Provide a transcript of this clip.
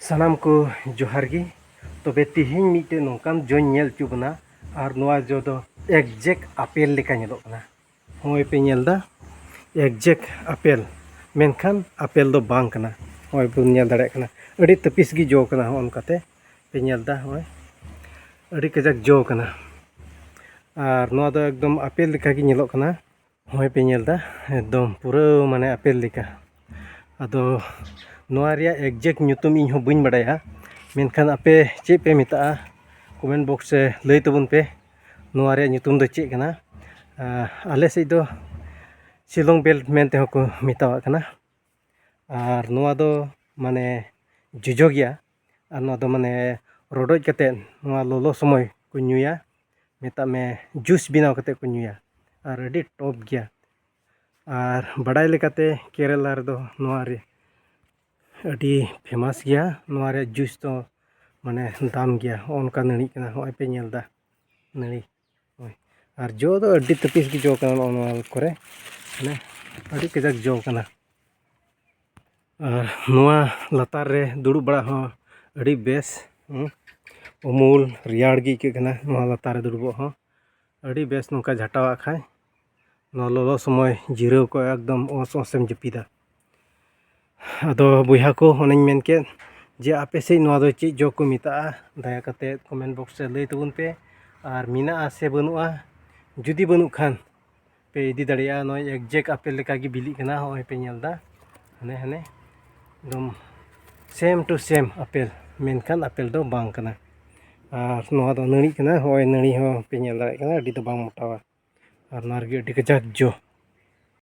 सानाम को जोहार गी तबे तिहिं मिटे नोंकान जों नेल चु बना और नोआ जो दो एक्जेक्ट आपेल लेका नेलोग कना होय पे नेलदा एक्जेक्ट आपेल मेनखान आपेल दो बांग कना होय बुन नेल दाड़े कना अड़ी तपिस गी जो कना ओनकाते पे नेलदा होय अड़ी कजाक जो कना और नोआ दो एकदम आपेल लेका गी नेलोग कना होय पे नेलदा एकदम पूरा माने आपेल लेका अदो नोआ रिया एक्जेक्ट ᱧᱩᱛᱩᱢ ᱤᱧ ᱦᱚᱸ ᱵᱟᱹᱧ ᱵᱟᱲᱟᱭᱟ ᱢᱮᱱᱠᱷᱟन ᱟᱯᱮ ᱪᱮᱫ ᱯᱮ ᱢᱮᱛᱟᱜᱼᱟ ᱠᱚᱢᱮᱱᱴ ᱵᱚᱠᱥ ᱨᱮ ᱞᱟᱹᱭ ᱛᱟᱵᱚᱱ ᱯᱮ ᱱᱚᱣᱟ ᱨᱮᱭᱟᱜ ᱧᱩᱛᱩᱢ ᱫᱚ ᱪᱮᱫ ᱠᱟᱱᱟ ᱟᱞᱮ ᱥᱮᱫ ᱫᱚ ᱥᱤᱞᱚᱝ ᱵᱮᱞ ᱢᱮᱱ ᱛᱮᱦᱚᱸ ᱠᱚ ᱢᱮᱛᱟᱣᱟᱜ ᱠᱟᱱᱟ ᱟᱨ ᱱᱚᱣᱟ ᱫᱚ ᱢᱟᱱᱮ ᱡᱚᱡᱚ ᱜᱮᱭᱟ ᱟᱨ ᱱᱚᱣᱟ ᱫᱚ ᱢᱟᱱᱮ ᱨᱚᱰᱚᱡ ᱠᱟᱛᱮ ᱱᱚᱣᱟ ᱞᱚᱞᱚ ᱥᱚᱢᱚᱭ ᱠᱚ ᱧᱩᱭᱟ ᱢᱮᱛᱟᱜ ᱢᱮ ᱡᱩᱥ ᱵᱮᱱᱟᱣ ᱠᱟᱛᱮ ᱠᱚ ᱧᱩᱭᱟ ᱟᱨ ᱟᱹᱰᱤ ᱴᱚᱯ ᱜᱮᱭᱟ ᱟᱨ ᱵᱟᱰᱟᱭ ᱞᱮᱠᱟᱛᱮ ᱠᱮᱨᱟᱞᱟ ᱨᱮᱫᱚ ᱱᱚᱣᱟ ᱨᱮ अड़ी फेमस गया नोआरे जूस तो माने दाम गया ओनका नड़ी कना होय पे नेलदा नड़ी होय और जो दो अड़ी तपिस की जो कना नोआ करे माने अड़ी कजाक जो कना और नोआ लतार रे दुड़ु बड़ा हो अड़ी बेस उमूल रियाड़ गी के कना नोआ लतार रे दुड़ुबो हो अड़ी बेस नोका झटावा खाय नोआ लोलो समय जिराव को एकदम ओस ओसम जपीदा अदो बुया को होनें मेन के जे आपे से नोआ दो चेक जो को मिता दया कते कमेंट बॉक्स से लई तबुन पे और मीना से बनुआ जुदी बनु खान पे इदी दड़िया नो एक्जेक्ट आपेल लेका गी बिली कना होय पे नेलदा हने हने एकदम सेम टू सेम आपेल मेनखान आपेल दो बांग कना और नोआ दो नड़ी कना होय नड़ी हो पे नेल दाड़े कना अडी दो बांग मोटावा और नारगे अडी कजाक जो